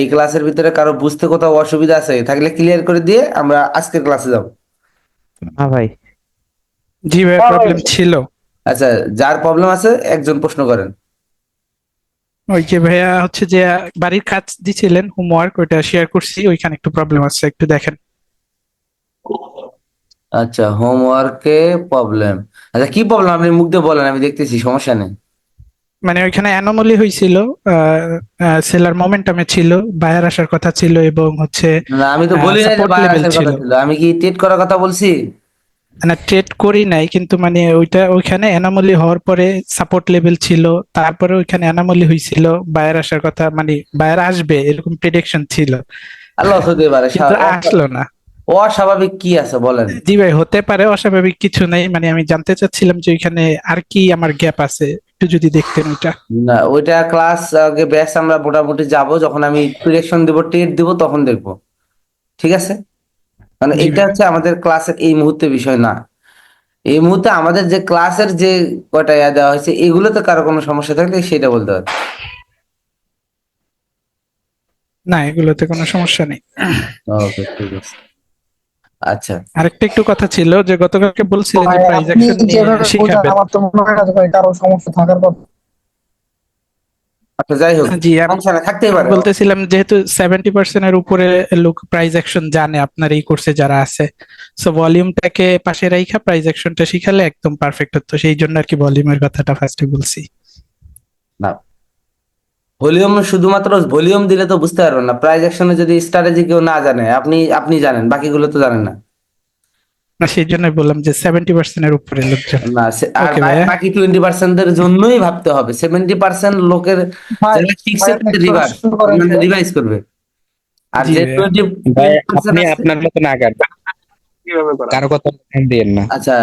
এই ক্লাসের ভিতরে কারো বুঝতে কোথাও অসুবিধা আছে থাকলে ক্লিয়ার করে দিয়ে আমরা আজকের ক্লাসে যাব। হ্যাঁ ভাই। জি ভাই, প্রবলেম ছিল। আচ্ছা, যার প্রবলেম আছে একজন প্রশ্ন করেন। ওই যে ভাইয়া হচ্ছে যে বাড়ির কাজ দিছিলেন হোমওয়ার্ক, ওইটা শেয়ার করছি, ওইখানে একটু প্রবলেম আছে, একটু দেখেন। আচ্ছা, হোমওয়ার্কে প্রবলেম। আচ্ছা, কি প্রবলেম আপনি মুখ দিয়ে বলেন, আমি দেখতেছি, সমস্যা নেই। মানে ওইখানে অ্যানোমালি হয়েছিল, সেলার মোমেন্টামে ছিল, বায়ার আসার কথা ছিল, এবং হচ্ছে না, আমি তো বলি নাই যে সাপোর্ট বাইরে লেভেল আসার ছিল। কথা ছিল, আমি কি টেট করার কথা বলছি? মানে ট্রেড করি নাই, কিন্তু মানে ওইটা ওইখানে অ্যানোমালি হওয়ার পরে সাপোর্ট লেভেল ছিল, তারপরে ওইখানে অ্যানোমালি হয়েছিল, বায়ার আসার কথা, মানে বায়ার আসবে এরকম প্রেডিকশন ছিল, আল্লাহ হতে পারে। কিন্তু আসলো না। অস্বাভাবিক কি আছে বলেন? জি ভাই, হতে পারে, অস্বাভাবিক কিছু নাই, মানে আমি জানতে চাচ্ছিলাম যে ওইখানে আর কি আমার গ্যাপ আছে, একটু যদি দেখতেন ওইটা। না, ওইটা ক্লাস আগে ব্যাচ আমরা মোটামুটি যাব, যখন আমি প্রিডিকশন দিব, টেট দিব, তখন দেখবো। ঠিক আছে? মানে জি এটা ভাই। হচ্ছে আমাদের ক্লাসের এই মুহূর্তে বিষয় না। এই মুহূর্তে আমাদের যে ক্লাসের যে কয়টা দেওয়া হয়েছে, এগুলোতে কারো কোনো সমস্যা থাকলে সেটা বলতে হবে। না, এগুলোতে কোনো সমস্যা নেই। ওকে, ঠিক আছে। আচ্ছা। আরেকটা একটু কথা ছিল যে গতকালকে তো বলছিলেন যে ভাই প্রাইজ আপনি অ্যাকশন নিয়ে যেভাবে বোঝান শিখাবেন। আমার তো মনে হয় না যে ভাই কারো সমস্যা থাকার কথা। আচ্ছা, যাই হোক, জি, সমস্যা না, থাকতেই আমি পারে। বলতেছিলাম যেহেতু 70% এর উপরে লোক প্রাইজ অ্যাকশন জানে আপনার এই কোর্সে যারা আছে, সো ভলিউমটাকে পাশে রাইখা প্রাইজ অ্যাকশনটা শিখালে একদম পারফেক্ট হতো, সেই জন্য আর কি ভলিউমের কথাটা ফার্স্টে বলছি। না, ভলিউম শুধুমাত্র ভলিউম দিলে তো বুঝতে পারবেন না। প্রাইজ অ্যাকশনে যদি স্ট্র্যাটেজি কেউ না জানে, আপনি আপনি জানেন, বাকিগুলো তো জানেন না। না, সেই জন্যই বললাম যে 70% এর উপরে লোকজন। না, আর ওকে ভাইয়া। বাকি 20% জন্যই ভাবতে হবে। 70% লোকের ভাই যারা শিখছে ভাই আপনি তাদের একটা রিভার্স, শুরু করেন মানে তো। রিভাইজ করবে। আর জি যে ভাইয়া। টোয়েন্টি ভাই টোয়েন্টি পার্সেন্ট আপনি আছে। আপনার মতন আগান, কিভাবে করা? কারো কথা ধ্যান দিয়েন না। আচ্ছা,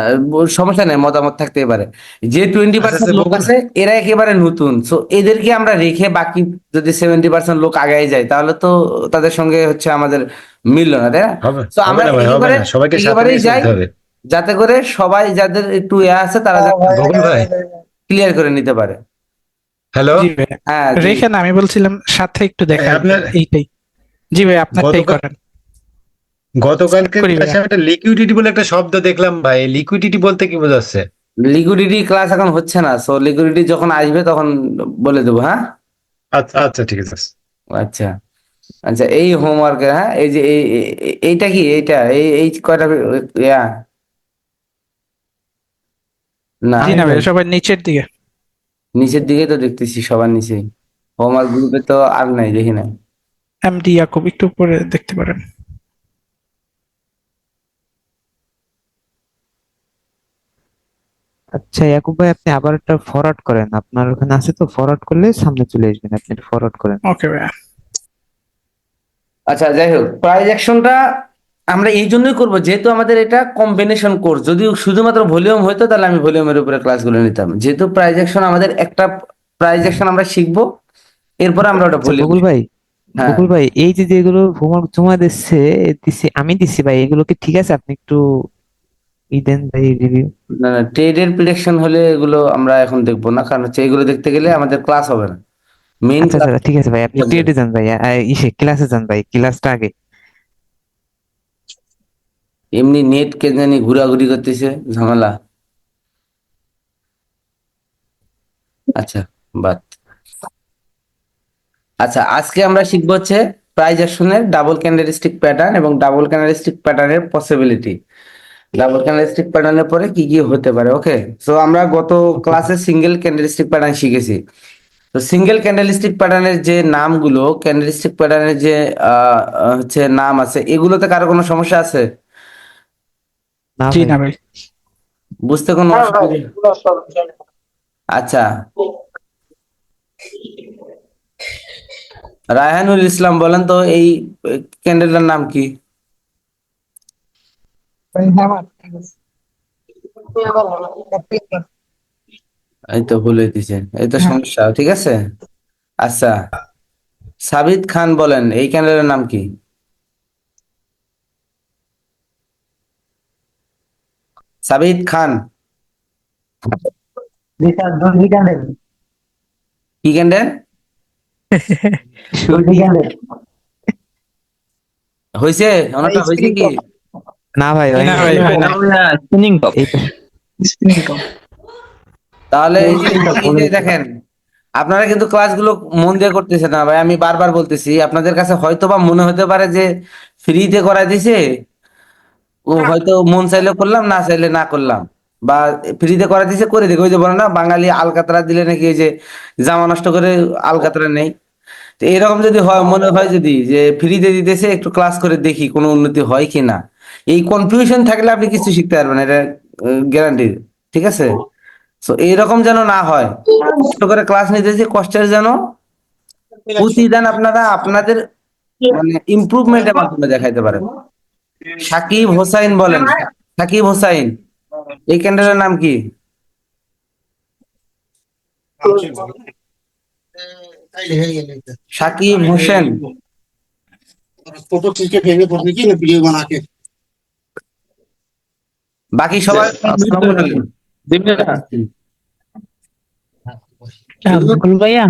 সমস্যা নেই, মতামত থাকতেই পারে। যে 20% লোক আছে এরা একেবারে নতুন, সো এদেরকে আমরা রেখে বাকি যদি 70% লোক আগায় যায়, তাহলে তো তাদের সঙ্গে হচ্ছে আমাদের মিললো না, তাই না? হবে তো হবে আমরা না ভাই, হবে একেবারে না, সবাইকে সাথে একেবারেই নিয়ে যাই, চলতে হবে। যাতে করে সবাই যাদের একটু আছে তারা হ্যাঁ যাতে ভাই বকুল ভাই, ক্লিয়ার করে নিতে পারে। হ্যালো। জি ভাইয়া। হ্যাঁ, জি। রেখে না, আমি বলছিলাম সাথে একটু দেখাই আপনার এইটাই। জি ভাই, আপনারটাই গতকাল করেন। স্টার্ট গতকালকের করি ক্লাসে ভাইয়া। আমি একটা লিকুইডিটি বলে একটা শব্দ দেখলাম ভাই, লিকুইডিটি বলতে কি বোঝাচ্ছে? লিকুইডিটি ক্লাস এখন হচ্ছে না, সো লিকুইডিটি যখন আসবে তখন বলে দেবো, হ্যাঁ। আচ্ছা আচ্ছা, ঠিক আছে। আচ্ছা। আচ্ছা, এই হোমওয়ার্ক, হ্যাঁ, এই যে এইটা কি, এইটা এই এই কয়টা ইয়া, না, জি না ভাইয়া, সবাই নিচের দিকে। নিচের দিকে তো দেখতেছি, সবার নিচেই। হোমওয়ার্ক গ্রুপে তো আর নাই, দেখি না। এমডি ইয়াকুব একটু উপরে দেখতে পারেন। আচ্ছা ইয়াকুব ভাই, আপনি আবার একটা ফরওয়ার্ড করেন, আপনার ওখানে আছে তো, ফরওয়ার্ড করলে সামনে চলে আসবেন, আপনি ফরওয়ার্ড করেন। ওকে ভাইয়া। আচ্ছা, যাই হোক, প্রাইজ অ্যাকশনটা আমরা এই জন্যই করবো যেহেতু আমাদের এটা কম্বিনেশন কোর্স। যদি শুধুমাত্র ভলিউম হতো তাহলে আমি ভলিউমের উপরে ক্লাসগুলো নিতাম। যেহেতু প্রাইজ অ্যাকশন আমাদের একটা প্রাইজ অ্যাকশন আমরা শিখবো, এরপরে আমরা ওটা আচ্ছা ভলিউম। বকুল ভাই, হ্যাঁ, বকুল ভাই এই যে যেগুলো হোমওয়ার্ক জমা দিচ্ছে আমি দিচ্ছি ভাই, এগুলো কি ঠিক আছে? আপনি একটু দেন ভাই রিভিউ। না না, ট্রেডের প্রিডিকশন হলে এগুলো আমরা এখন দেখবো না, কারণ হচ্ছে এগুলো দেখতে গেলে আমাদের ক্লাস হবে না, মেইন আচ্ছা ক্লাস। আচ্ছা ঠিক আছে ভাই, আপনি টেটে যান ভাই, ইসে ক্লাসে যান ভাই, ক্লাসটা আগে। এমনি নেট কে জানি ঘোরাঘুরি করতেছে, ঝামেলা। আচ্ছা, বাদ। আচ্ছা, আজকে আমরা শিখবো হচ্ছে প্রাইজ অ্যাকশনের ডাবল ক্যান্ডেলস্টিক প্যাটার্ন এবং ডাবল ক্যান্ডেলস্টিক প্যাটার্নের পসিবিলিটি। ডাবল ক্যান্ডেলস্টিক প্যাটার্নের পরে কি কি হতে পারে। ওকে, সো আমরা গত ওকে ভাই। ক্লাসে সিঙ্গেল ক্যান্ডেলস্টিক প্যাটার্ন শিখেছি। তো সিঙ্গেল ক্যান্ডেলস্টিক প্যাটার্নের যে নামগুলো, ক্যান্ডেলস্টিক প্যাটার্নের যে হচ্ছে নাম আছে, এগুলোতে কারো কোনো সমস্যা আছে? না জি ভাই। না ভাই। বুঝতে কোনো হ্যাঁ ভাই অসুবিধা? পুরো সব জানি। আচ্ছা, রায়হানুল ইসলাম বলেন তো এই ক্যান্ডেলটার নাম কি? ভাই হ্যাঁ ঠিক আছে। হ্যাঁ এই তো ভুল হইতেছে, এই তো সমস্যা, ঠিক আছে। আচ্ছা, সাবিত খান বলেন এই ক্যান্ডেলের নাম কি? সাবিত খান। দুর্গি ক্যান্ডেল। কি ক্যান্ডেল? দুর্গি ক্যান্ডেল। হয়েছে অনেকটা হয়েছে কি? না ভাই হয় না নাই। ভাই হয় না। Spinning top. এইটা স্পিনিং টপ। তাহলে এই যে দেখেন, আপনারা কিন্তু ক্লাসগুলো মন দিয়ে করতেছেন না ভাই, আমি বারবার বলতেছি। আপনাদের কাছে হয়তো বা মনে হতে পারে যে ফ্রিতে করাই দিছে, ও হয়তো মন চাইলে করলাম, না চাইলে না করলাম, বা ফ্রিতে করাই দিছে করে দেখো। ওই যে বলে না, বাঙালি আলকাতরা দিলে নাকি এই যে জামা নষ্ট করে আলকাতরা নেই। তো এরকম যদি হয়, মনে হয় যদি যে ফ্রিতে দিতেছে, একটু ক্লাস করে দেখি কোনো উন্নতি হয় কি না, এই কনফিউশন থাকলে আপনি কিছু শিখতে পারবেন, এটা গ্যারান্টি। ঠিক আছে? তো এইরকম যেন না হয়, কষ্ট করে ক্লাস নিতেছি, কষ্টের যেন প্রতিদান আপনারা আপনাদের মানে ইমপ্রুভমেন্টের মাধ্যমে দেখাইতে পারেন। সাকিব হোসাইন বলেন, সাকিব হোসাইন, এই ক্যান্ডেলের নাম কি? সাকিব হোসেন। फोटो खींच के भेजने पड़ने की ना वीडियो बना के বাকি সবাই mute করে ফেলেন। আব্দুল ভাইয়া,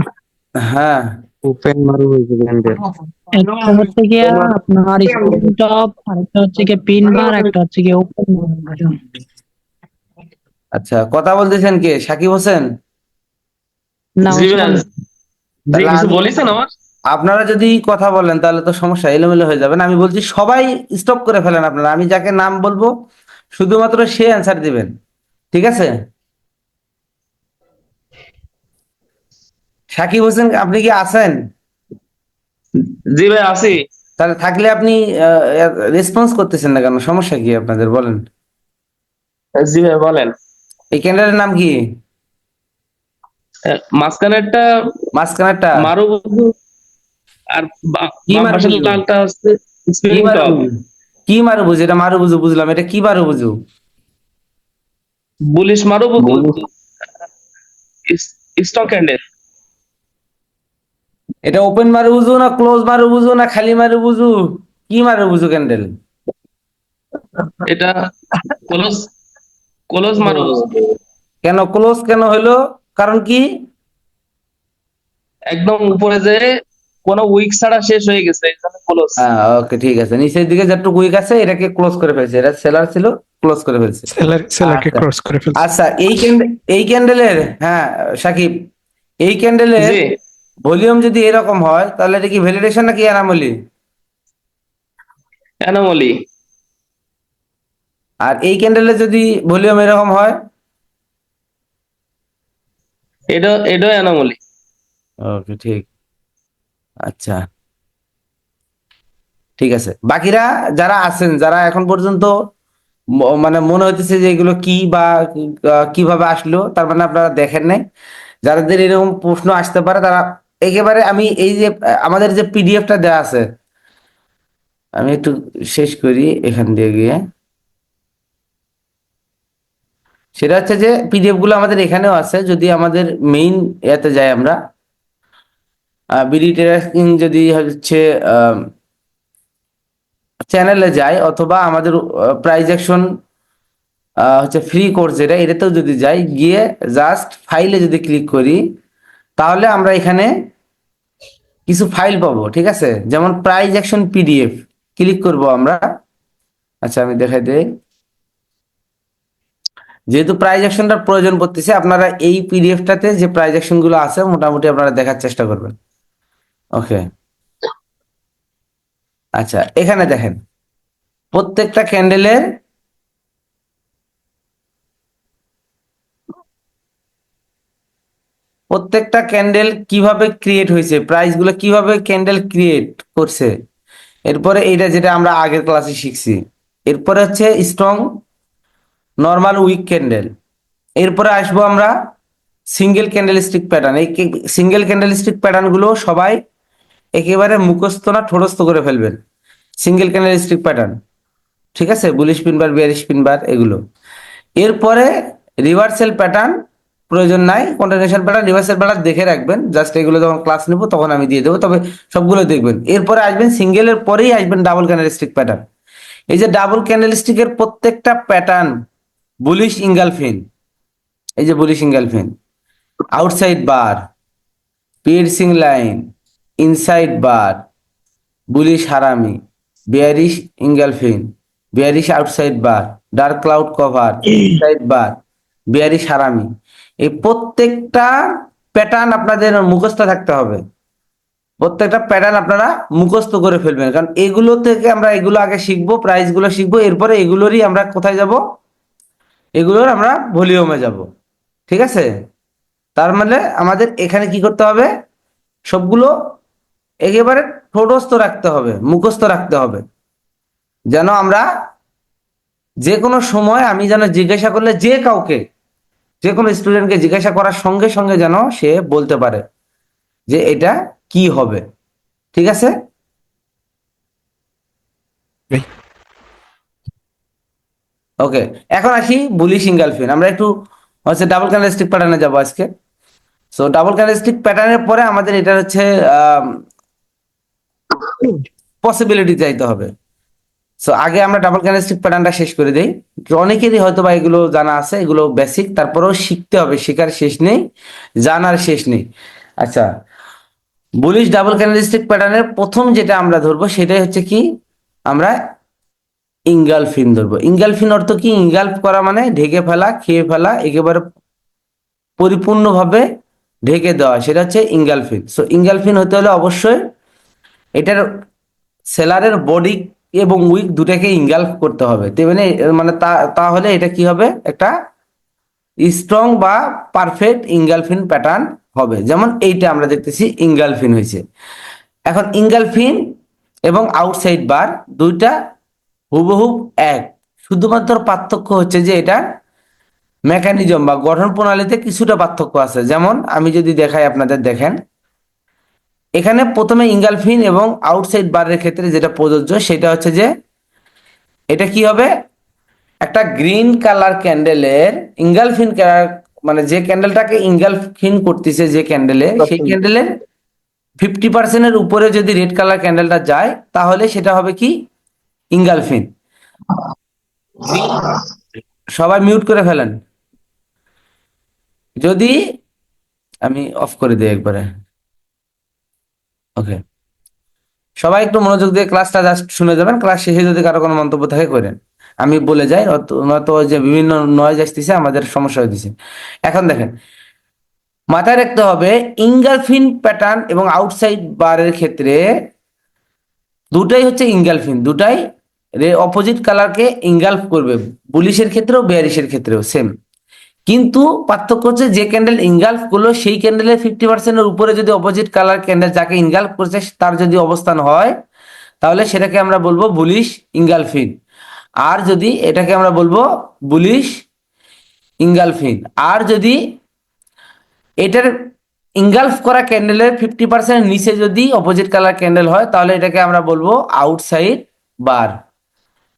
হ্যাঁ, ওপেন মারু হয়েছে ক্যান্ডেল। একটা হচ্ছে গিয়া আপনার স্ক্রিন টপ, আরেকটা হচ্ছে গিয়ে পিন বার, একটা হচ্ছে গিয়ে ওপেন। আচ্ছা, কথা বলতেছেন কে? সাকিব হোসেন? না ওসমান, তাহলে আপনারা যদি কথা বলেন তাহলে তো সমস্যা, এলোমেলো হয়ে যাবে না। আমি বলছি সবাই স্টপ করে ফেলেন আপনারা, আমি যাকে নাম বলবো শুধুমাত্র সে অ্যান্সার দিবেন। ঠিক আছে? সাকিব হোসেন, আপনি কি আছেন? জি ভাই আছি। তাহলে থাকলে আপনি রেসপন্স করতেছেন না কেন? সমস্যা কি আপনাদের বলেন? জি ভাই বলেন। এই ক্যান্ডেলের নাম কি? মাঝখানেরটা মাঝখানেরটা মারুবুজু আর কি বাম পাশের মারুবুজু? লালটা হচ্ছে কি স্পিনিং টপ। মারুবুজু? কি মারুবুজু? এটা মারুবুজু বুঝলাম, এটা কি মারুবুজু? Bullish মারুবুজু stock candle. এটা ওপেন মারুবুজু না ক্লোজ মারুবুজু না খালি মারুবুজু? কি মারুবুজু ক্যান্ডেল? এটা ক্লোজ ক্লোজ মারুবুজু। কেন ক্লোজ কেন হইলো? কারণ কি? একদম উপরে যে কোনো উইক ছাড়া শেষ হয়ে গেছে এই জন্য ক্লোজ। ওকে, ঠিক আছে। নিচের দিকে যতটুকু উইক আছে এটাকে ক্লোজ করে ফেলছে, এটা সেলার ছিল, ক্লোজ করে ফেলছে। সেলারকে আচ্ছা ক্রস করে ফেলছে। আচ্ছা, এই ক্যান্ডেলের, হ্যাঁ সাকিব, এই ক্যান্ডেলের জি ভলিউম যদি এরকম হয় তাহলে এটা কি ভ্যালিডেশন নাকি অ্যানামলি? অ্যানোমালি। আর এই ক্যান্ডেলে যদি ভলিউম এরকম হয়? এটাও অ্যানোমালি। ওকে, ঠিক। আচ্ছা, ঠিক আছে। বাকিরা যারা আছেন, যারা এখন পর্যন্ত মানে মনে হইতেছে যে এগুলো কি বা কিভাবে আসলো, তার মানে আপনারা দেখেন নাই। যাদের এরকম প্রশ্ন আসতে পারে তারা একেবারে, আমি এই যে আমাদের যে পিডিএফটা দেওয়া আছে, আমি একটু শেষ করি এখান দিয়ে গিয়ে। সেটা হচ্ছে যে পিডিএফ গুলো আমাদের এখানেও আছে, যদি আমাদের মেইন এতে যাই আমরা, বিডি ট্রেডিং যদি হচ্ছে চ্যানেলে যাই, অথবা আমাদের প্রাইজ অ্যাকশন হচ্ছে ফ্রি কোর্স, যেটা এটাতেও যদি যাই, গিয়ে জাস্ট ফাইলে যদি ক্লিক করি, তাহলে আমরা এখানে কিছু ফাইল পাবো। ঠিক আছে? যেমন প্রাইজ অ্যাকশন পিডিএফ ক্লিক করব আমরা। আচ্ছা, আমি দেখাই দেই। যেহেতু প্রাইজ অ্যাকশনটার প্রয়োজন পড়তেছে, আপনারা এই পিডিএফটাতে যে প্রাইজ অ্যাকশন গুলো আছে মোটামুটি আপনারা দেখার চেষ্টা করবেন। ওকে, আচ্ছা, এখানে দেখেন প্রত্যেকটা ক্যান্ডেলের প্রত্যেকটা ক্যান্ডেল কিভাবে ক্রিয়েট হয়েছে, প্রাইস গুলো কিভাবে ক্যান্ডেল ক্রিয়েট করছে। এরপরে এইটা যেটা আমরা আগের ক্লাসে শিখছি। এরপরে হচ্ছে স্ট্রং, নর্মাল, উইক ক্যান্ডেল। এরপরে আসবো আমরা সিঙ্গেল ক্যান্ডেল স্টিক প্যাটার্ন। এই সিঙ্গেল ক্যান্ডেল স্টিক প্যাটার্ন গুলো সবাই একেবারে মুখস্থ না ঠোঁটস্থ করে ফেলবেন। সিঙ্গেল ক্যান্ডেল স্টিক প্যাটার্ন, ঠিক আছে? বুলিশ পিন বার, বিয়ারিশ পিন বার, এগুলো। এরপরে রিভার্সাল প্যাটার্ন প্রয়োজন নাই, কন্টিনিউশন প্যাটার্ন, রিভার্সাল প্যাটার্ন দেখে রাখবেন, জাস্ট এগুলো যখন ক্লাস নেবো তখন আমি দিয়ে দেবো, তবে সবগুলো দেখবেন। এরপরে আসবেন সিঙ্গেলের পরেই আসবেন ডাবল ক্যান্ডেল স্টিক প্যাটার্ন। এই যে ডাবল ক্যান্ডেল স্টিকের প্রত্যেকটা প্যাটার্ন, বুলিশ ইঙ্গালফিন, এই যে বুলিশ ইঙ্গালফিন, আউটসাইড বার, পিয়ার্সিং লাইন, ইনসাইড বার, বুলিশ হারামি, bearish engulfing, bearish outside bar, dark cloud cover, inside bar, bearish হারামি, এই প্রত্যেকটা প্যাটার্ন আপনাদের মুখস্থ থাকতে হবে। প্রত্যেকটা প্যাটার্ন আপনারা মুখস্থ করে ফেলবেন, কারণ এগুলো থেকে আমরা এগুলো আগে শিখবো, প্রাইস গুলো শিখবো, এরপরে এগুলোরই আমরা কোথায় যাব, এগুলোর আমরা ভলিউমে যাব। ঠিক আছে, তার মানে আমাদের এখানে কি করতে হবে, সবগুলো একেবারে ঠোঁটস্থ রাখতে হবে, মুখস্থ রাখতে হবে, যেন আমরা যে কোনো সময় আমি যেন জিজ্ঞাসা করলে যে কাউকে, যে কোনো স্টুডেন্টকে জিজ্ঞাসা করার সঙ্গে সঙ্গে যেন সে বলতে পারে যে এটা কি হবে। ঠিক আছে, ওকে। এখন আসি বুলিশ ইঙ্গালফিন। আমরা একটু হচ্ছে ডাবল ক্যান্ডেলস্টিক প্যাটার্নে যাবো আজকে। সো ডাবল ক্যান্ডেলস্টিক প্যাটার্নের পরে আমাদের এটা হচ্ছে পসিবিলিটি চাইতে হবে। সো আগে আমরা ডাবল ক্যান্ডেলস্টিক প্যাটার্নটা শেষ করে দেই। অনেকেরই হয়তো বা এগুলো জানা আছে, এগুলো বেসিক, তারপরেও শিখতে হবে, শেখার শেষ নেই, জানার শেষ নেই। আচ্ছা, বুলিশ ডাবল ক্যান্ডেলস্টিক প্যাটার্নের প্রথম যেটা আমরা ধরবো সেটাই হচ্ছে কি, আমরা ইঙ্গালফিন ধরবো। ইঙ্গালফিন অর্থ কি, ইঙ্গালফ করা মানে ঢেকে ফেলা, খেয়ে ফেলা, একেবারে পরিপূর্ণভাবে ঢেকে দেওয়া, সেটা হচ্ছে ইঙ্গালফিন। সো ইঙ্গালফিন হতে হলে অবশ্যই এটার সেলারের বডি এবং উইক দুটাকে ইঙ্গালফ করতে হবে, তেমনি মানে তাহলে এটা কি হবে, একটা স্ট্রং বা পারফেক্ট ইঙ্গালফিন প্যাটার্ন হবে। যেমন এইটা আমরা দেখতেছি ইঙ্গালফিন হয়েছে। এখন ইঙ্গালফিন এবং আউটসাইড বার দুইটা হুবহুব এক, শুধুমাত্র পার্থক্য হচ্ছে যে এটা মেকানিজম বা গঠন প্রণালীতে কিছুটা পার্থক্য আছে। যেমন আমি যদি দেখাই আপনাদের, দেখেন এখানে প্রথমে ইঙ্গালফিন এবং আউটসাইড বারের ক্ষেত্রে যেটা প্রযোজ্য সেটা হচ্ছে যে এটা কি হবে, একটা গ্রিন কালার ক্যান্ডেলের ইঙ্গালফিন মানে যে ক্যান্ডেলটাকে ইঙ্গালফিন করতেছে যে ক্যান্ডেলে, সেই ক্যান্ডেলের 50% উপরে যদি রেড কালার ক্যান্ডেলটা যায় তাহলে সেটা হবে কি, ইঙ্গালফিন। সবাই মিউট করে ফেলেন, যদি আমি অফ করে দিই একবারে। ওকে, সবাই একটু মনোযোগ দিয়ে ক্লাসটা জাস্ট শুনে যাবেন, ক্লাস শেষে যদি কারো কোনো মন্তব্য থাকে করেন, আমি বলে যাই, নয়তো যে বিভিন্ন নয়েজ আসতেছে আমাদের সমস্যা হইতেছে। এখন দেখেন, মাথায় রাখতে হবে ইঙ্গালফিন প্যাটার্ন এবং আউটসাইড বারের ক্ষেত্রে দুটাই হচ্ছে ইঙ্গালফিন, দুটাই অপোজিট কালারকে ইঙ্গালফ করবে, বুলিশের ক্ষেত্রেও বেয়ারিশের ক্ষেত্রেও সেম। কিন্তু পার্থক্য হচ্ছে যে ক্যান্ডেল ইনগালফ করলো সেই ক্যান্ডেলের 50%-এর উপরে যদি অপোজিট কালার ক্যান্ডেল যাকে ইনগালফ করছে তার যদি অবস্থান হয় তাহলে সেটাকে আমরা বলবো বুলিশ ইনগালফিন, আর যদি এটাকে আমরা বলবো বুলিশ ইনগালফিন। আর যদি এটার ইনগালফ করা ক্যান্ডেলের 50% নিচে যদি অপোজিট কালার ক্যান্ডেল হয় তাহলে এটাকে আমরা বলবো আউটসাইড বার,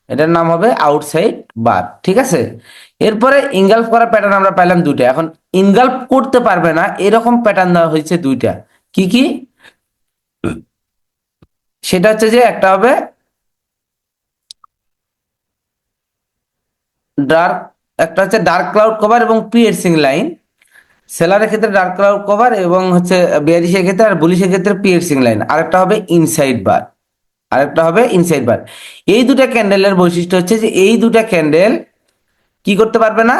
এটার নাম হবে আউটসাইড বার। ঠিক আছে, এরপরে ইনগালফ করা প্যাটার্ন আমরা পেলাম দুইটা। এখন ইনগালফ করতে পারবে না এরকম প্যাটার্ন দেওয়া হয়েছে দুইটা, কি কি, সেটা হচ্ছে যে একটা হবে ডার্ক, একটা হচ্ছে ডার্ক ক্লাউড কভার এবং পিয়ার্সিং লাইন। সেলারের ক্ষেত্রে ডার্ক ক্লাউড কভার এবং হচ্ছে বেয়ারিশের ক্ষেত্রে আর বুলিশের ক্ষেত্রে পিয়ার্সিং লাইন। আরেকটা হবে ইনসাইড বার, আরেকটা হবে ইনসাইড বার। এই দুটা ক্যান্ডেলের বৈশিষ্ট্য হচ্ছে যে এই দুটা ক্যান্ডেল কি করতে পারবে না,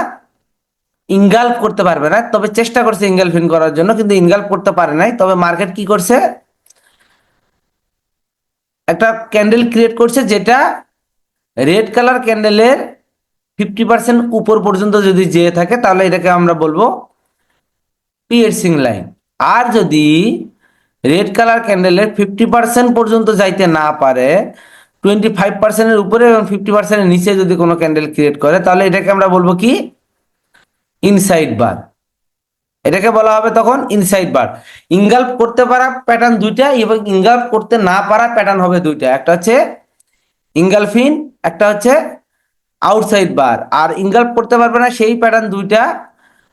ইনগালফ করতে পারবে না। তবে চেষ্টা করছে ইনগালফিন করার জন্য, কিন্তু ইনগালফ করতে পারে নাই। তবে মার্কেট কি করছে, একটা ক্যান্ডেল ক্রিয়েট করছে যেটা রেড কালার ক্যান্ডেলের 50% উপর পর্যন্ত যদি যেয়ে থাকে তাহলে এটাকে আমরা বলবো পিয়ার্সিং লাইন। আর যদি রেড কালার ক্যান্ডেলের 50% পর্যন্ত যাইতে না পারে, 25%-এর উপরে এবং 50%-এর নিচে যদি কোনো ক্যান্ডেল ক্রিয়েট করে তাহলে এটাকে আমরা বলবো কি, ইনসাইড বার। এটাকে বলা হবে তখন ইনসাইড বার। ইনগালফ করতে পারা প্যাটার্ন দুইটা এবং ইনগালফ করতে না পারা প্যাটার্ন হবে দুইটা, একটা হচ্ছে ইনগালফিন, একটা হচ্ছে আউটসাইড বার। আর ইনগালফ করতে পারবে না সেই প্যাটার্ন দুইটা,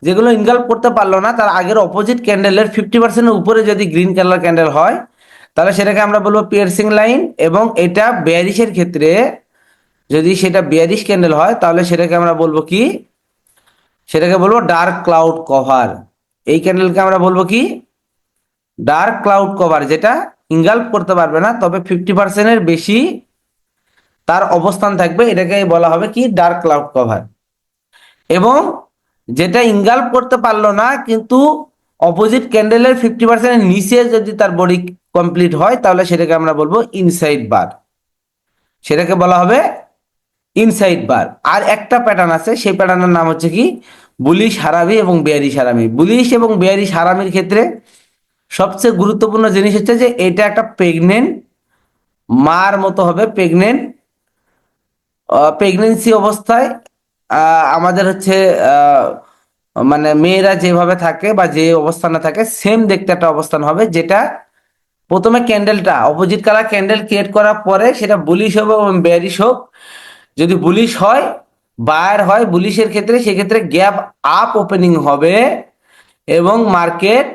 যেগুলো ইনগালফ করতে পারলো না তার আগের অপোজিট ক্যান্ডেলের 50%-এর উপরে যদি গ্রিন কালার ক্যান্ডেল হয় তাহলে সেটাকে আমরা বলবো পিয়ার্সিং লাইন। এবং এটা বেয়ারিশের ক্ষেত্রে যদি সেটা বেয়ারিশ ক্যান্ডেল হয় তাহলে সেটাকে আমরা বলবো কি, সেটাকে বলবো ডার্ক ক্লাউড কভার। এই ক্যান্ডেলকে আমরা বলবো কি, ডার্ক ক্লাউড কভার, যেটা ইনগালফ করতে পারবে না তবে 50%-এর বেশি তার অবস্থান থাকবে, এটাকে বলা হবে কি ডার্ক ক্লাউড কভার। এবং যেটা ইনগালফ করতে পারলো না কিন্তু অপোজিট ক্যান্ডেলের 50% নিচে যদি তার বডি কমপ্লিট হয় তাহলে সেটাকে আমরা বলবো ইনসাইড বার, সেটাকে বলা হবে ইনসাইড বার। আর একটা প্যাটার্ন আছে, সেই প্যাটার্নের নাম হচ্ছে কি বুলিশ হারামি এবং বেয়ারিশ হারামি। বুলিশ এবং বেয়ারিশ হারামির ক্ষেত্রে সবচেয়ে গুরুত্বপূর্ণ জিনিস হচ্ছে যে এটা একটা প্রেগনেন্ট মার মতো হবে। প্রেগনেন্সি অবস্থায় আমাদের হচ্ছে মানে মেয়েরা যেভাবে থাকে বা যে অবস্থানে থাকে সেম দেখতে একটা অবস্থান হবে, যেটা প্রথমে ক্যান্ডেলটা অপোজিট কালার ক্যান্ডেল ক্রিয়েট করার পরে সেটা বুলিশ হোক এবং বেয়ারিশ হোক, যদি বুলিশ হয় বায়ার হয় বুলিশের ক্ষেত্রে সেক্ষেত্রে গ্যাপ আপ ওপেনিং হবে এবং মার্কেট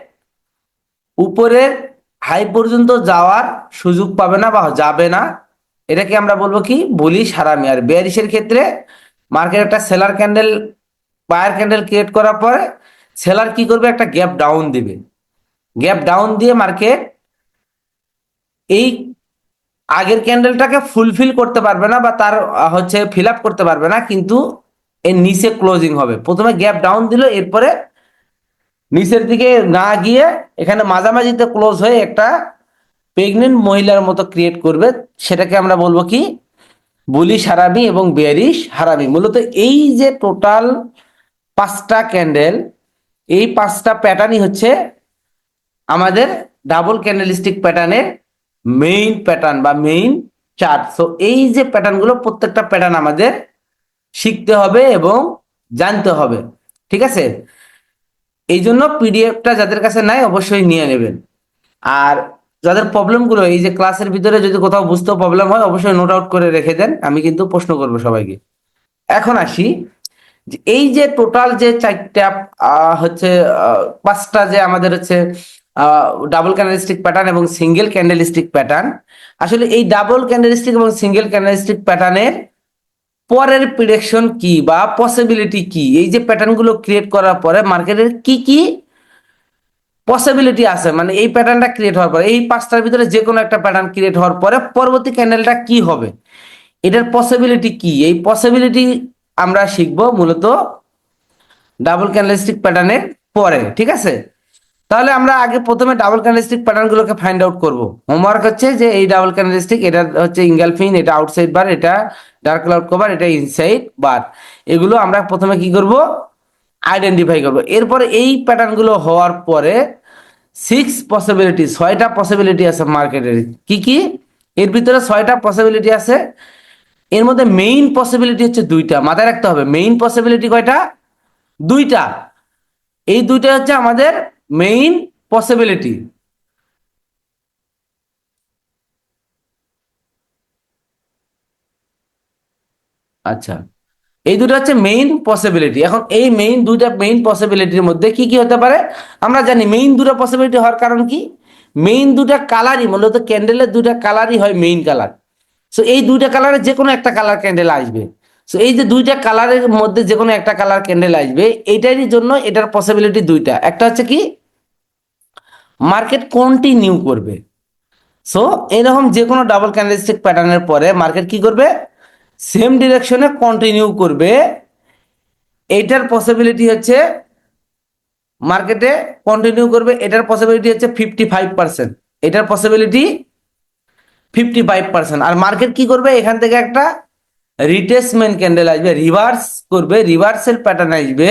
উপরের হাই পর্যন্ত যাওয়ার সুযোগ পাবে না বা যাবে না, এটাকে আমরা বলবো কি বুলিশ হারামি। আর বেয়ারিশের ক্ষেত্রে মার্কেট একটা seller candle buyer candle create করার পরে সেলার কি করবে, একটা গ্যাপ ডাউন দিবে, গ্যাপ ডাউন দিয়ে মার্কেট এই আগের ক্যান্ডেলটাকে ফুলফিল করতে পারবে না বা তার হচ্ছে ফিল আপ করতে পারবে না, কিন্তু এর নিচে ক্লোজিং হবে। প্রথমে গ্যাপ ডাউন দিল, এরপরে নিচের দিকে না গিয়ে এখানে মাঝামাঝিতে ক্লোজ হয়ে একটা প্রেগনেন্ট মহিলার মতো ক্রিয়েট করবে, সেটাকে আমরা বলবো কি বুলিশ হারামি এবং বেয়ারিশ হারামি। মূলত এই যে টোটাল 5টা ক্যান্ডেল, এই 5টা প্যাটার্নই হচ্ছে আমাদের ডাবল ক্যান্ডেলস্টিক প্যাটার্নের মেইন প্যাটার্ন বা মেইন চার্ট। সো এই যে প্যাটার্নগুলো প্রত্যেকটা প্যাটার্ন আমাদের শিখতে হবে এবং জানতে হবে, ঠিক আছে? এই জন্য পিডিএফটা যাদের কাছে নাই অবশ্যই নিয়ে নেবেন। আর যাদের প্রবলেমগুলো এই যে ক্লাসের ভিতরে যদি কোথাও বুঝতে প্রবলেম হয় অবশ্যই নোট আউট করে রেখে দেন, আমি কিন্তু প্রশ্ন করবো সবাইকে। এখন আসি যে এই যে টোটাল যে 4টা হচ্ছে 5টা যে আমাদের হচ্ছে ডাবল ক্যান্ডেলস্টিক প্যাটার্ন এবং সিঙ্গেল ক্যান্ডেলস্টিক প্যাটার্ন, আসলে এই ডাবল ক্যান্ডেলস্টিক এবং সিঙ্গেল ক্যান্ডেলস্টিক প্যাটার্নের পরের প্রেডিকশন কি বা পসিবিলিটি কি, এই যে প্যাটার্নগুলো ক্রিয়েট করার পরে মার্কেটের কি কি পসিবিলিটি আছে, মানে এই প্যাটার্নটা ক্রিয়েট হওয়ার পরে এই 5টার ভিতরে যে কোনো একটা প্যাটার্ন ক্রিয়েট হওয়ার পরে পরবর্তী ক্যান্ডেলটা কি হবে, এটার পসিবিলিটি কি, এই পসিবিলিটি আমরা শিখবো মূলত ডাবল ক্যান্ডেলস্টিক প্যাটার্নের পরে, ঠিক আছে? তাহলে আমরা আগে প্রথমে ডাবল ক্যান্ডেলস্টিক প্যাটার্নগুলোকে ফাইন্ড আউট করব। হোমওয়ার্ক হচ্ছে যে এই ডাবল ক্যান্ডেলস্টিক, এটা হচ্ছে ইনগালফিং, এটা আউটসাইড বার, এটা ডার্ক ক্লাউড কভার, এটা ইনসাইড বার, এগুলো আমরা প্রথমে কি করব আইডেন্টিফাই করব। এরপরে এই প্যাটার্নগুলো হওয়ার পরে 6টা পসিবিলিটি আছে মার্কেটের। কি কি? এর ভিতরে 6টা পসিবিলিটি আছে, এর মধ্যে মেইন পসিবিলিটি হচ্ছে 2টা, মাথায় রাখতে হবে। মেইন পসিবিলিটি কয়টা? 2টা। এই 2টা হচ্ছে আমাদের মেইন পসিবিলিটি। আচ্ছা, এই দুটো হচ্ছে মেইন পসিবিলিটি। এখন এই দুইটা মেইন পসিবিলিটির মধ্যে কি কি হতে পারে আমরা জানি। মেইন দুটো পসিবিলিটি হওয়ার কারণ কি, মেইন দুটা কালারই মূলত ক্যান্ডেলের দুটা কালারই হয় মেইন কালার। সো এই দুইটা কালারের যে কোনো একটা কালার ক্যান্ডেল আসবে। সো এই যে দুইটা কালারের মধ্যে যে কোনো একটা কালার ক্যান্ডেল আসবে, এইটারই জন্য এটার পসিবিলিটি 2টা। একটা হচ্ছে কি মার্কেট কন্টিনিউ করবে। সো এরকম যে কোনো ডাবল ক্যান্ডেলস্টিক প্যাটার্নের পরে মার্কেট কি করবে, সেম ডিরেকশনে কন্টিনিউ করবে। এইটার পসিবিলিটি হচ্ছে মার্কেটে কন্টিনিউ করবে, এটার পসিবিলিটি হচ্ছে 55%, এটার পসিবিলিটি 55%। আর মার্কেট কি করবে, এখান থেকে একটা রিট্রেসমেন্ট ক্যান্ডেল আসবে, রিভার্স করবে, রিভার্সের প্যাটার্ন আসবে,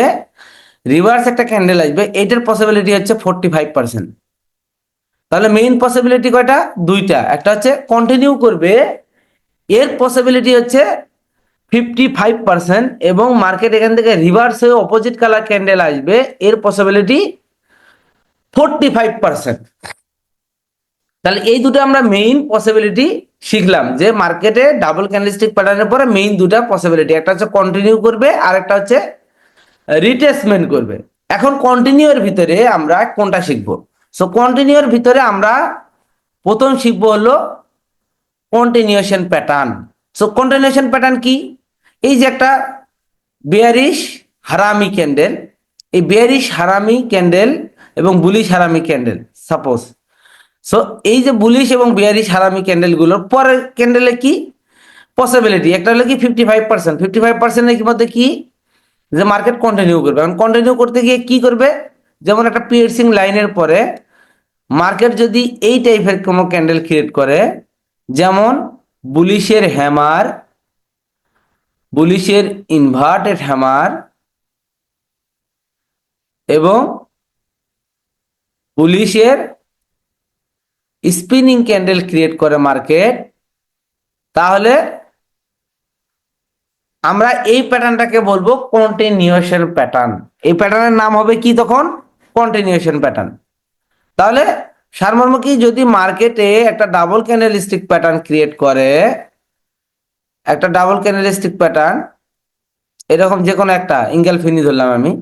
রিভার্স একটা ক্যান্ডেল আসবে, এটার পসিবিলিটি হচ্ছে 45%। তাহলে মেইন পসিবিলিটি কয়টা? 2টা। একটা হচ্ছে কন্টিনিউ করবে, এর পসিবিলিটি হচ্ছে 55%, এবং মার্কেট এখান থেকে রিভার্স হয়ে অপোজিট কালার ক্যান্ডেল আসবে, এর পসিবিলিটি 45%। তাহলে এই দুটো আমরা মেইন পসিবিলিটি শিখলাম, যে মার্কেটে ডাবল ক্যান্ডেলস্টিক প্যাটার্নের পরে মেইন দুটা পসিবিলিটি, একটা হচ্ছে কন্টিনিউ করবে আর একটা হচ্ছে রিট্রেসমেন্ট করবে। এখন কন্টিনিউর ভিতরে আমরা কোনটা শিখবো? সো কন্টিনিউর ভিতরে আমরা প্রথম শিখবো হলো continuation pattern. So continuation pattern কি? এই যে একটা বেয়ারিশ হারামি ক্যান্ডেল, এই বেয়ারিশ হারামি ক্যান্ডেল এবং বুলিশ হারামি ক্যান্ডেল সাপোজ। সো এই যে বুলিশ এবং বেয়ারিশ হারামি ক্যান্ডেল গুলোর পরের ক্যান্ডেলে কি পসিবিলিটি, একটা হলো কি 55%, 55% এর মধ্যে কি, যে মার্কেট কন্টিনিউ করবে। এখন কন্টিনিউ করতে গিয়ে কি করবে, যেমন একটা পিয়ার্সিং লাইনের পরে মার্কেট যদি এই টাইপের কোনো ক্যান্ডেল ক্রিয়েট করে, যেমন বুলিশের হ্যামার, বুলিশের ইনভার্টেড হ্যামার এবং বুলিশের স্পিনিং ক্যান্ডেল ক্রিয়েট করে মার্কেট, তাহলে আমরা এই প্যাটার্নটাকে বলবো কন্টিনিউশন প্যাটার্ন। এই প্যাটার্নের নাম হবে কি তখন, কন্টিনিউশন প্যাটার্ন। তাহলে সারমর্ম কি, যদি মার্কেটে একটা ডাবল ক্যান্ডেলস্টিক প্যাটার্ন ক্রিয়েট করে, একটা ডাবল ক্যান্ডেলস্টিক প্যাটার্ন এরকম যে কোনো একটা ইঙ্গেলফিনি ধরলাম আমি,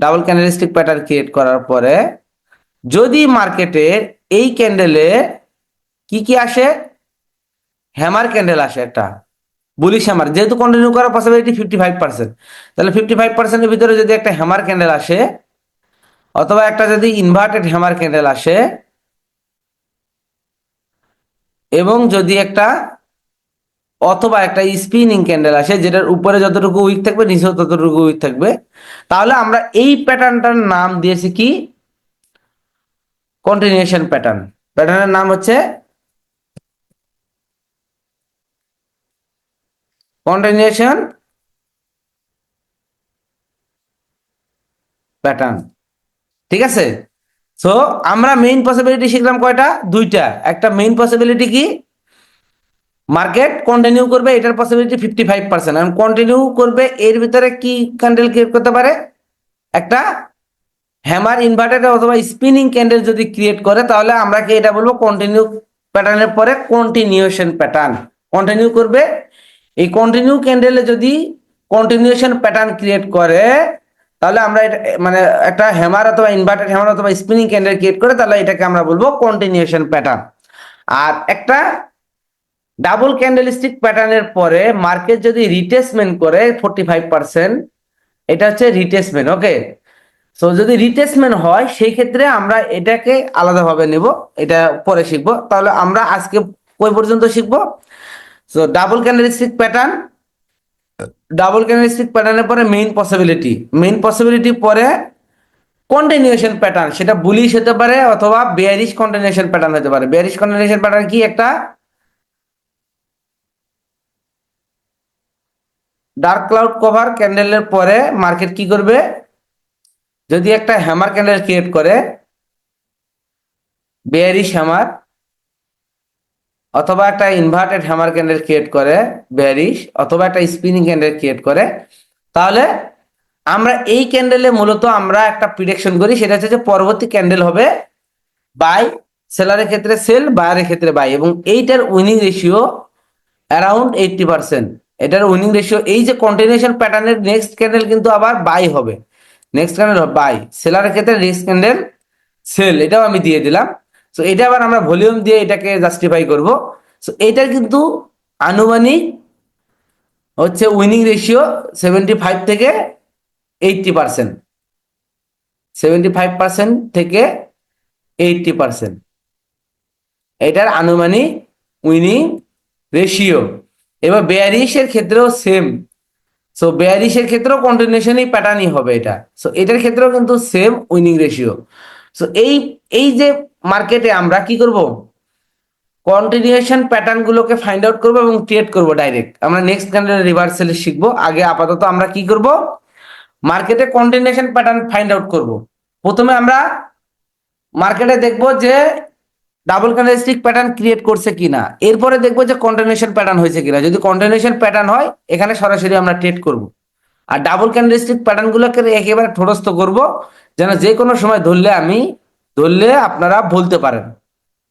ডাবল ক্যান্ডেলস্টিক প্যাটার্ন ক্রিয়েট করার পরে যদি মার্কেটে এই ক্যান্ডেলে কি কি আসে, হ্যামার ক্যান্ডেল আসে একটা, বুলিশ হ্যামার, যেহেতু কন্টিনিউ করার পসিবিলিটি 55%, তাহলে 55%-এর ভিতরে যদি একটা হ্যামার ক্যান্ডেল আসে অথবা একটা যদি ইনভার্টেড হ্যামার ক্যান্ডেল আসে এবং যদি একটা অথবা একটা স্পিনিং ক্যান্ডেল আসে যেটার উপরে যতটুকু উইক থাকবে নিচেও ততটুকু উইক থাকবে, তাহলে আমরা এই প্যাটার্নটার নাম দিয়েছি কি, কন্টিনিউশন প্যাটার্ন। প্যাটার্নের নাম হচ্ছে কন্টিনিউশন প্যাটার্ন। ঠিক আছে, সো আমরা মেইন পসিবিলিটি শিখলাম কয়টা, দুইটা। একটা মেইন পসিবিলিটি কি, মার্কেট কন্টিনিউ করবে, এটার পসিবিলিটি 55%। এবং কন্টিনিউ করবে এর ভিতরে কি ক্যান্ডেল ক্রিয়েট করতে পারে, একটা হ্যামার ইনভার্টেড অথবা স্পিনিং ক্যান্ডেল যদি ক্রিয়েট করে, তাহলে আমরা কি এটা বলবো কন্টিনিউ প্যাটার্নের পরে কন্টিনিউশন প্যাটার্ন। কন্টিনিউ করবে, এই কন্টিনিউ ক্যান্ডেলে যদি কন্টিনিউশন প্যাটার্ন ক্রিয়েট করে, তাহলে আমরা এটা মানে একটা হ্যামার অথবা ইনভার্টেড হ্যামার অথবা স্পিনিং ক্যান্ডেল ক্রিয়েট করে, তাহলে এটাকে আমরা বলবো কন্টিনিউশন প্যাটার্ন। আর একটা ডাবল ক্যান্ডেলস্টিক প্যাটার্নের পরে মার্কেট যদি রিটেসমেন্ট করে 45%, এটা হচ্ছে রিটেসমেন্ট। ওকে, সো যদি রিটেসমেন্ট হয় সেই ক্ষেত্রে আমরা এটাকে আলাদাভাবে নেব, এটা পরে শিখবো। তাহলে আমরা আজকে কই পর্যন্ত শিখবো, so double candlestick pattern, double candlestick প্যাটার্নের পরে মেইন পসিবিলিটি, মেইন পসিবিলিটি পরে কন্টিনিউশন প্যাটার্ন, সেটা বুলিশ হতে পারে অথবা বেয়ারিশ কন্টিনিউশন প্যাটার্ন হতে পারে। বেয়ারিশ কন্টিনিউশন প্যাটার্ন কি, একটা ডার্ক ক্লাউড কভার ক্যান্ডেলের পরে মার্কেট কি করবে, যদি একটা হ্যামার ক্যান্ডেল ক্রিয়েট করে, বেয়ারিশ হ্যামার অথবা একটা ইনভার্টেড হ্যামার ক্যান্ডেল ক্রিয়েট করে বেয়ারিশ, অথবা একটা স্পিনিং ক্যান্ডেল ক্রিয়েট করে, তাহলে আমরা এই ক্যান্ডেলে মূলত আমরা একটা প্রিডিকশন করি, সেটা হচ্ছে যে পরবর্তী ক্যান্ডেল হবে বাই, সেলারের ক্ষেত্রে সেল, বায়ারের ক্ষেত্রে বাই, এবং এইটার উইনিং রেশিও অ্যারাউন্ড 80%। এটার উইনিং রেশিও, এই যে কন্টিনিউশন প্যাটার্নের নেক্সট ক্যান্ডেল কিন্তু আবার বাই হবে, নেক্সট ক্যান্ডেল বাই, সেলারের ক্ষেত্রে নেক্সট ক্যান্ডেল সেল, এটাও আমি দিয়ে দিলাম। সো এটা আবার আমরা ভলিউম দিয়ে এটাকে জাস্টিফাই করব। সো এটার কিন্তু আনুমানিক হচ্ছে উইনিং রেশিও 75 থেকে 80%, 75% থেকে 80%, এটার আনুমানিক উইনিং রেশিও। এবার বেয়ারিশের ক্ষেত্রেও সেম, সো বেয়ারিশের ক্ষেত্রেও কন্টিনিউশনই প্যাটার্নই হবে এটা। সো এটার ক্ষেত্রেও কিন্তু সেম উইনিং রেশিও। সো এই যে মার্কেটে আমরা কি করব, কন্টিনিউশন প্যাটার্ন গুলোকে ফাইন্ড আউট করবো এবং ট্রেড করব ডাইরেক্ট। আমরা নেক্সট ক্যান্ডেল রিভার্সাল শিখবো, আগে আপাতত আমরা কি করব, মার্কেটে কন্টিনিউশন প্যাটার্ন ফাইন্ড আউট করব। প্রথমে আমরা মার্কেটে দেখবো যে ডাবল ক্যান্ডেলস্টিক প্যাটার্ন ক্রিয়েট করছে কিনা, এরপরে দেখবো যে কন্টিনিউশন প্যাটার্ন হয়েছে কিনা। যদি কন্টিনিউশন প্যাটার্ন হয়, এখানে সরাসরি আমরা ট্রেড করব। আর ডাবল ক্যান্ডেলস্টিক প্যাটার্ন গুলোকে একেবারে ঠোরস্থ করব, যেন যে কোনো সময় ধরলে আপনারা বলতে পারেন।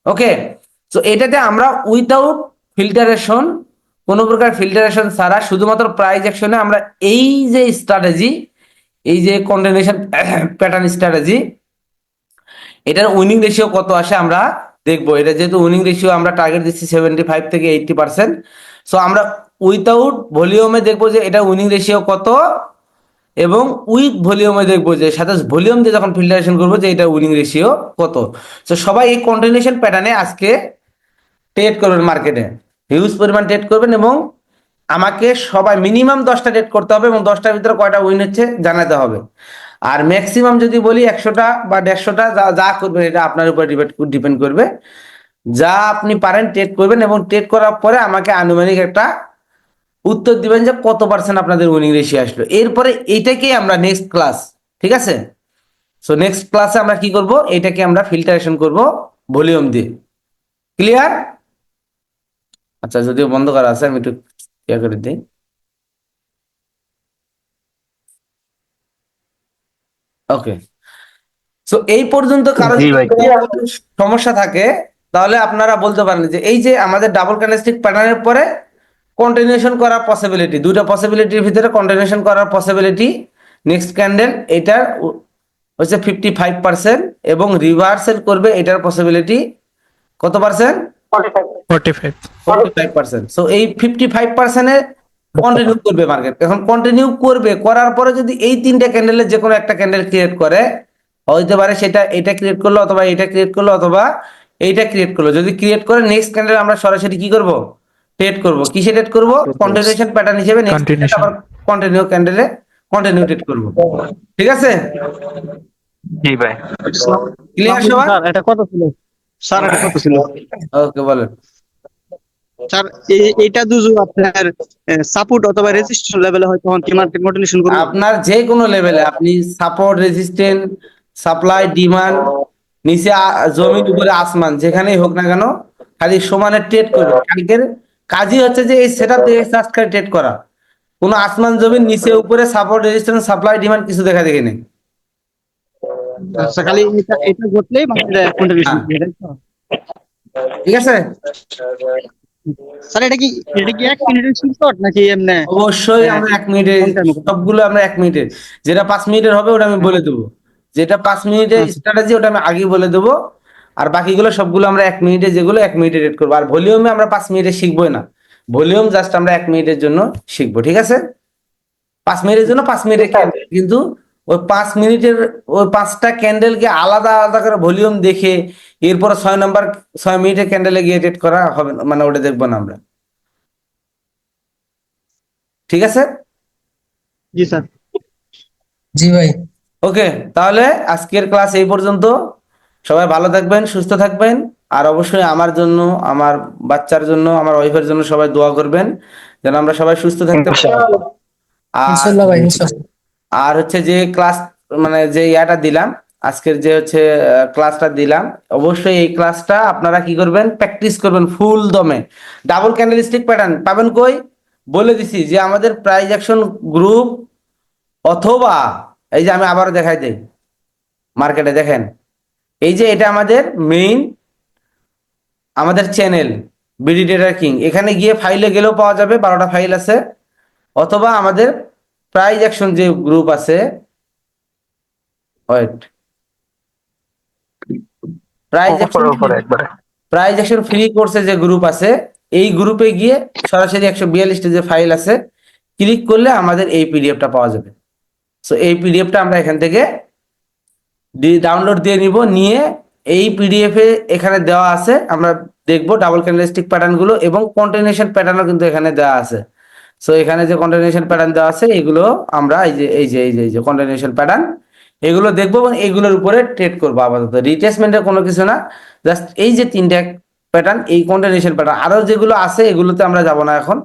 ওকে, তো এটাতে আমরা উইথাউট ফিল্টারেশন, কোনো প্রকার ফিল্টারেশন ছাড়া শুধুমাত্র প্রাইস অ্যাকশনে আমরা এই যে স্ট্র্যাটেজি, এই যে কন্টিনিউশন প্যাটার্ন স্ট্র্যাটেজি, এটার উইনিং রেশিও কত আসে আমরা দেখবো। এটা যেহেতু উইনিং রেশিও আমরা টার্গেট দিচ্ছি 75 থেকে 80%, সো আমরা উইথাউট ভলিউমে দেখবো যে এটা উইনিং রেশিও কত, এবং উইথ ভলিউমে দেখবো যে সাথে ভলিউম দিয়ে যখন ফিল্টারেশন করবো যে এটা উইনিং রেশিও কত। তো সবাই এই কন্টিনিউশন প্যাটার্নে আজকে ট্রেড করবেন, মার্কেটে হিউজ পরিমাণ ট্রেড করবেন এবং আমাকে সবাই মিনিমাম 10টা ডেট করতে হবে এবং 10টার ভিতরে কয়টা উইন হচ্ছে জানাতে হবে। আর ম্যাক্সিমাম যদি বলি 100টা বা 150টা, যা যা করবেন এটা আপনার উপর ডিপেন্ড করবে। যা আপনি পারেন ট্রেড করবেন এবং ট্রেড করার পরে আমাকে আনুমানিক একটা উত্তর দিবেন যে কত পার্সেন্ট আপনাদের উইনিং রেশিও আসলো। এরপরে এইটাকেই আমরা নেক্সট ক্লাস, ঠিক আছে? সো নেক্সট ক্লাসে আমরা কি করব, এটাকে আমরা ফিল্টারেশন করব ভলিউম দিয়ে। ক্লিয়ার? আচ্ছা, যদিও বন্ধ করা আছে আমি একটু ইয়ে করে দিই। ওকে, সো এই পর্যন্ত কারো জি যদি ভাই। কোনো সমস্যা থাকে তাহলে আপনারা বলতে পারেন যে এই যে আমাদের ডাবল ক্যান্ডেলস্টিক প্যাটার্নের পরে কন্টিনিউশন করার পসিবিলিটি, দুটো পসিবিলিটির ভিতরে কন্টিনিউশন করার পসিবিলিটি, নেক্সট ক্যান্ডেল এটার হচ্ছে 55% এবং রিভার্সাল করবে এটার পসিবিলিটি কত পার্সেন্ট? 45। 45%। সো এই 55%-এ কন্টিনিউ করবে মার্কেট। এখন কন্টিনিউ করবে, করার পরে যদি এই তিনটা ক্যান্ডেলের যে কোনো একটা ক্যান্ডেল ক্রিয়েট করে, হইতে পারে সেটা এটা ক্রিয়েট করলো অথবা এটা ক্রিয়েট করলো অথবা এইটা ক্রিয়েট করলো। যদি ক্রিয়েট করে নেক্সট ক্যান্ডেল আমরা সরাসরি কি করব, ট্রেড করব। কিসে ট্রেড করব? কন্টিনিউশন প্যাটার্ন হিসেবে নেক্সট Continuation। আবার কন্টিনিউ ক্যান্ডেলে কন্টিনিউ ট্রেড করব। ঠিক আছে? জি ভাই। ক্লিয়ার সবার? স্যার এটা কত ছিল? স্যার এটা কত ছিল? ওকে, বলেন। স্যার এটা দুজু আপনার সাপোর্ট অথবা রেজিস্ট্যান্স লেভেলে হয় তখন কি মার্কেট মোটিভেশন করবে? আপনার যে কোনো লেভেলে আপনি সাপোর্ট, রেজিস্ট্যান্স, সাপ্লাই, ডিমান্ড, নিচে জমির উপরে আসমান, যেখানেই হোক না কেন খালি সমানে ট্রেড করবে। কালকের কাজই হচ্ছে যে এই সেটআপ দিয়ে সাবস্ক্রাইব ট্রেড করা। কোনো আসমান জমির নিচে উপরে সাপোর্ট, রেজিস্ট্যান্স, সাপ্লাই, ডিমান্ড কিছু দেখা দেখি নেই। আচ্ছা, খালি এটা ঘটলেই মার্কেট কন্টিনিউশন করবে, তাই তো? ঠিক আছে? স্যার এটা কি 1 মিনিটের স্ক্রিনশট নাকি এমনি? অবশ্যই আমরা 1 মিনিটে, সবগুলো আমরা 1 মিনিটে, যেটা 5 মিনিটের হবে ওটা আমি বলে দেবো। যেটা 5 মিনিটের স্ট্র্যাটেজি ওটা আমি আগেই বলে দেবো। আর বাকিগুলো সবগুলো আমরা 1 মিনিটে, যেগুলো 1 মিনিটে রেড করবো। আর ভলিউমে আমরা 5 মিনিটে শিখবোই না, ভলিউম জাস্ট আমরা 1 মিনিটের জন্য শিখবো। ঠিক আছে? 5 মিনিটের জন্য 5 মিনিটের ক্যান্ডেল, কিন্তু ওই 5 মিনিটের ওই 5টা ক্যান্ডেলকে আলাদা আলাদা করে ভলিউম দেখে এরপর 6 মিনিটের ক্যান্ডেলে গিয়ে ট্রেড করা হবে না, মানে ওটা দেখবো না আমরা। ঠিক আছে? জি স্যার। জি ভাই। ওকে, তাহলে আজকের ক্লাস এই পর্যন্ত। সবাই ভালো থাকবেন, সুস্থ থাকবেন। আর অবশ্যই আমার জন্য, আমার বাচ্চার জন্য, আমার ওয়াইফের জন্য সবাই দোয়া করবেন যেন আমরা সবাই সুস্থ থাকতে পারি। ইনশাআল্লাহ ভাই, ইনশাআল্লাহ। আর হচ্ছে যে ক্লাস, মানে যে ইয়াটা দিলাম আজকের, যে হচ্ছে ক্লাসটা দিলাম, অবশ্যই এই ক্লাসটা আপনারা কি করবেন, প্র্যাকটিস করবেন ফুল দমে। ডাবল ক্যান্ডেলস্টিক প্যাটার্ন পাবেন কই? বলে দিছি যে আমাদের প্রাইজ অ্যাকশন গ্রুপ, অথবা এই যে আমি আবারও দেখাই দেই, মার্কেটে দেখেন এই যে এটা আমাদের মেইন, আমাদের চ্যানেল বিডি ট্রেডার কিং। এখানে গিয়ে ফাইলে গেলেও পাওয়া যাবে, 12টা ফাইল আছে। অথবা আমাদের প্রাইজ অ্যাকশন যে গ্রুপ আছে, ওয়েট, প্রাইজ অ্যাকশন ফ্রি কোর্সে যে গ্রুপ আছে, এই গ্রুপে গিয়ে সরাসরি 142টা যে ফাইল আছে ক্লিক করলে আমাদের এই পিডিএফটা পাওয়া যাবে। সো এই পিডিএফটা আমরা এখান থেকে ডাউনলোড দিয়ে নিব, নিয়ে এই পিডিএফ এ এখানে দেওয়া আছে, আমরা দেখবো ডাবল ক্যান্ডেলস্টিক প্যাটার্ন গুলো এবং কন্টিনিউশন প্যাটার্নও কিন্তু এখানে দেওয়া আছে। সো এখানে যে কন্টিনিউশন প্যাটার্ন দেওয়া আছে এগুলো আমরা এই যে কন্টিনিউশন প্যাটার্ন এগুলো দেখবো এবং এগুলোর উপরে ট্রেড করবো। আপাতত রিটেসমেন্টের কোনো কিছু না, জাস্ট এই যে 3টা প্যাটার্ন, এই কন্টিনিউশন প্যাটার্ন, আরো যেগুলো আছে এগুলোতে আমরা যাব না এখন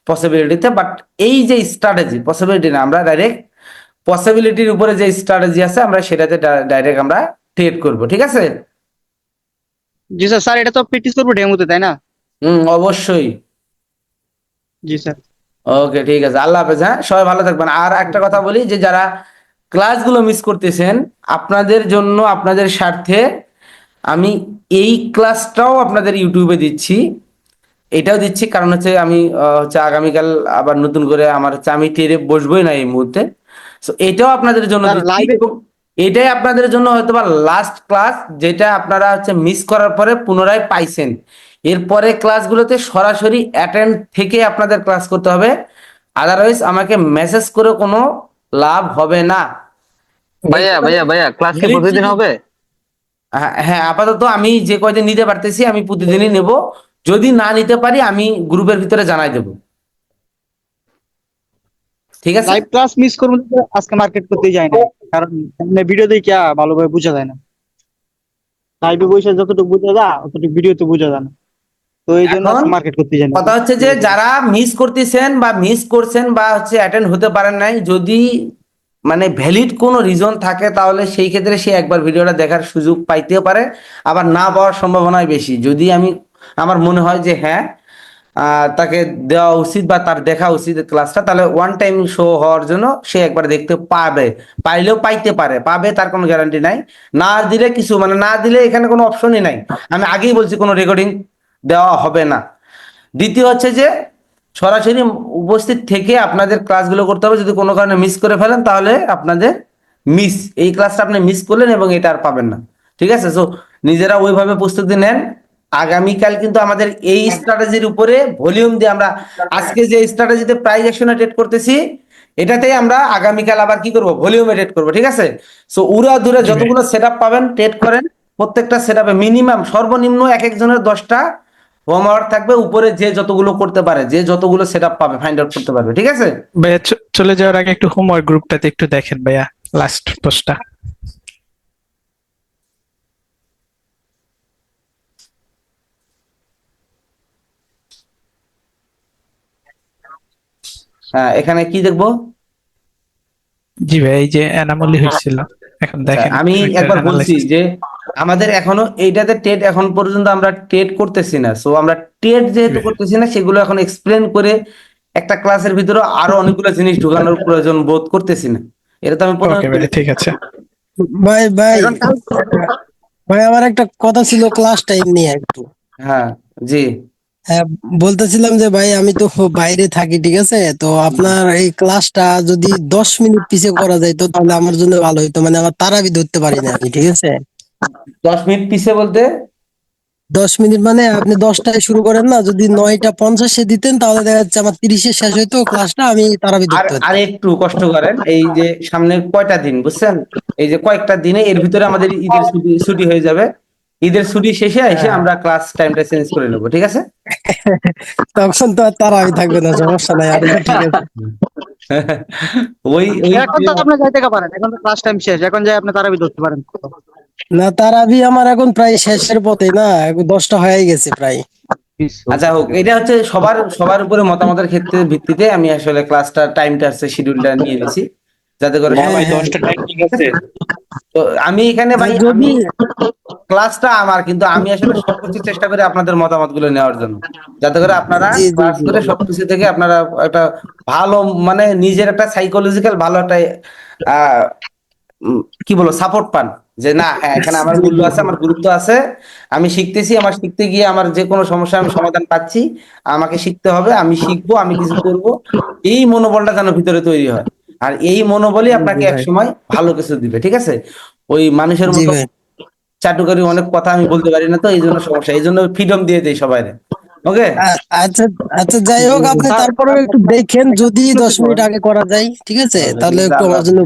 পসিবিলিটিতে। বাট এই যে স্ট্র্যাটেজি, পসিবিলিটি না, আমরা ডাইরেক্ট পসিবিলিটির উপরে যে স্ট্র্যাটেজি আছে আমরা সেটাতে ডাইরেক্ট আমরা ট্রেড করব। ঠিক আছে? জি স্যার। স্যার এটা তো প্র্যাকটিস করবো ডেমোতে, তাই না? অবশ্যই। জি স্যার। ওকে, ঠিক আছে, আল্লাহ হাফেজ। হ্যাঁ, সবাই ভালো থাকবেন। আর একটা কথা বলি, যে যারা ক্লাসগুলো মিস করতেছেন, আপনাদের জন্য, আপনাদের স্বার্থে আমি এই ক্লাসটাও আপনাদের ইউটিউবে দিচ্ছি। এটাও দিচ্ছি কারণ হচ্ছে আমি হচ্ছে আগামীকাল আবার নতুন করে আমার হচ্ছে আমি টেরে বসবোই না এই মুহূর্তে। সো এটাও আপনাদের জন্য দিচ্ছি, এবং এটাই আপনাদের জন্য হয়তোবা লাস্ট ক্লাস, যেটা আপনারা হচ্ছে মিস করার পরে পুনরায় পাইছেন। এরপরে ক্লাসগুলোতে সরাসরি অ্যাটেন্ড থেকে আপনাদের ক্লাস করতে হবে, আদারওয়াইজ আমাকে মেসেজ করে কোনো লাভ হবে না। ভাইয়া ক্লাস কি প্রতিদিন হবে? হ্যাঁ, আপাতত আমি যে কয়দিন নিতে পারতেছি আমি প্রতিদিনই নেব। যদি না নিতে পারি আমি গ্রুপের ভিতরে জানাই দেব। ঠিক আছে? লাইভ ক্লাস মিস করবো বলে আজকে মার্কেট করতে যাই না, কারণ ভিডিও দেখে ভালোভাবে বোঝা যায় না। লাইভে বসে যতটুকু বোঝা যায় অতটুকু ভিডিওতে বোঝা যায় না, তো এই জন্য এখন মার্কেট করতে যাই না। কথা হচ্ছে যে যারা মিস করতেছেন বা মিস করছেন বা হচ্ছে অ্যাটেন্ড হতে পারেন নাই, যদি মানে ভ্যালিড কোনো রিজন থাকে তাহলে সেই ক্ষেত্রে সে একবার ভিডিওটা দেখার সুযোগ পাইতেও পারে, আবার না পাওয়ার সম্ভাবনাই বেশি। যদি আমার মনে হয় যে হ্যাঁ তাকে দেওয়া উচিত বা তার দেখা উচিত ক্লাসটা, তাহলে ওয়ান টাইম শো হওয়ার জন্য সে একবার দেখতে পাবে, পাইলেও পাইতে পারে, পাবে তার কোনো গ্যারান্টি নাই। না দিলে কিছু মানে না দিলে এখানে কোনো অপশনই নাই, আমি আগেই বলছি কোনো রেকর্ডিং দেওয়া হবে না। দ্বিতীয় হচ্ছে যে সরাসরি উপস্থিত থেকে আপনাদের ক্লাসগুলো করতে হবে। যদি কোনো কারণে মিস করে ফেলেন তাহলে আপনাদের এই ক্লাসটা আপনি মিস করলেন এবং এটা আর পাবেন না। ঠিক আছে? সো নিজেরা ওইভাবে প্রস্তুতি নেন। আগামীকাল কিন্তু আমাদের এই স্ট্র্যাটেজির উপরে ভলিউম দিয়ে আমরা আজকে যে স্ট্র্যাটেজিতে প্রাইস অ্যাকশনে ট্রেড করতেছি, এটাতেই আমরা আগামীকাল আবার কি করব, ভলিউমে ট্রেড করব। ঠিক আছে? সো উড়া দূরে যতগুলো সেটআপ পাবেন ট্রেড করেন। প্রত্যেকটা সেটআপে মিনিমাম সর্বনিম্ন এক একজনের 10টা হোম আওয়ার থাকবে, উপরে যে যতগুলো করতে পারে, যে যতগুলো সেটআপ পাবে ফাইন্ড আউট করতে পারবে। ঠিক আছে? ভাইয়া চলে যাওয়ার আগে একটু হোমওয়ার্ক গ্রুপটাতে একটু দেখেন ভাইয়া, লাস্ট পোস্টটা। হ্যাঁ, এখানে কি দেখবো? জি ভাই, এই যে অ্যানামলি হয়েছিল, এখন দেখেন আমি একটা একবার বলছি analysis। যে আমাদের এখনো এইটাতে ট্রেড এখন পর্যন্ত আমরা ট্রেড করতেছি না। সো আমরা ট্রেড যেহেতু করতেছি না, সেগুলো এখন এক্সপ্লেন করে একটা ক্লাসের ভিতরে আরো অনেকগুলো জিনিস ঢোকানোর প্রয়োজন বোধ করতেছি না। এটা তো আমি প্রথমে ওকে ভাই, ঠিক আছে। ভাই ভাই এখন ভাই আমার একটা কথা ছিল ক্লাস টাইম নিয়ে একটু। হ্যাঁ, জি। হ্যাঁ, বলতেছিলাম যে ভাই আমি তো বাইরে থাকি, ঠিক আছে? তো আপনার এই ক্লাসটা যদি 10 মিনিট পিছিয়ে করা যায় তো তাহলে আমার জন্য ভালো হইতো, মানে আমার তারাবি ধরতে পারি না আমি, ঠিক আছে? 10 মিনিট পিছে বলতে 10 মিনিট মানে আপনি 10টায় শুরু করেন না, যদি 9টা 50-এ দিতেন তাহলে দেখা যাচ্ছে আমার 30-এ শেষ হইতো ক্লাসটা, আমি তারাবি আর ধরতে আর পারতাম। একটু কষ্ট করেন। এই যে সামনে কয়টা দিন বুঝছেন, এই যে কয়েকটা দিনে এর ভিতরে আমাদের ঈদের ছুটি ছুটি হয়ে যাবে। ঈদের ছুটি শেষে এসে আমরা ক্লাস টাইমটা চেঞ্জ করে নেবো। ঠিক আছে? তখন তো আর তারাবি থাকবে না, সমস্যা নাই আর, ঠিক আছে? ওই ওই এখন তো আপনি যাইতে পারেন, এখন তো ক্লাস টাইম শেষ, এখন যাই আপনি তারাবি ধরতে পারেন। না, তারাবি আমার এখন প্রায় শেষের পথে, না এখন 10টা হয়ে গেছে প্রায়। আচ্ছা হোক, এটা হচ্ছে সবার সবার উপরে মতামতের ক্ষেত্রে ভিত্তিতে আমি আসলে ক্লাসটা টাইমটা আছে শিডিউলটা নিয়ে নিছি, যাতে করে হ্যাঁ, সবাই হ্যাঁ। 10টা টাইম ঠিক আছে। তো আমি এখানে ভাই আর যদি ক্লাসটা আমার, কিন্তু আমি আসলে সর্বোচ্চ চেষ্টা করি আপনাদের মতামত গুলো নেওয়ার জন্য, যাতে করে আপনারা জি জি ক্লাস জি করে সবকিছু থেকে আপনারা একটা ভালো মানে নিজের একটা সাইকোলজিক্যাল ভালো একটা আহ কি বলবো সাপোর্ট পান, যে না হ্যাঁ এখানে আমার মূল্য আছে, আমার গুরুত্ব আছে, আমি শিখতেছি, আমার শিখতে গিয়ে আমার যে কোনো সমস্যা আমি সমাধান পাচ্ছি, আমাকে শিখতে হবে, আমি শিখবো, আমি কিছু করব, এই মনোবলটা যেন ভিতরে তৈরি হয়। আর এই মনোবলই আপনাকে এক সময় ভালো কিছু দিবে। ঠিক আছে? ওই মানুষের জি মতো ভাই। চাটুকারি অনেক কথা আমি বলতে পারি না, তো এই জন্য সমস্যা, এই জন্য ফ্রিডম দিয়ে দেই সবাই। ওকে? আচ্ছা আচ্ছা, যাই হোক আপনি তারপরেও একটু দেখেন, যদি 10 মিনিট আগে করা যায়, ঠিক আছে? তাহলে একটু আমার জন্য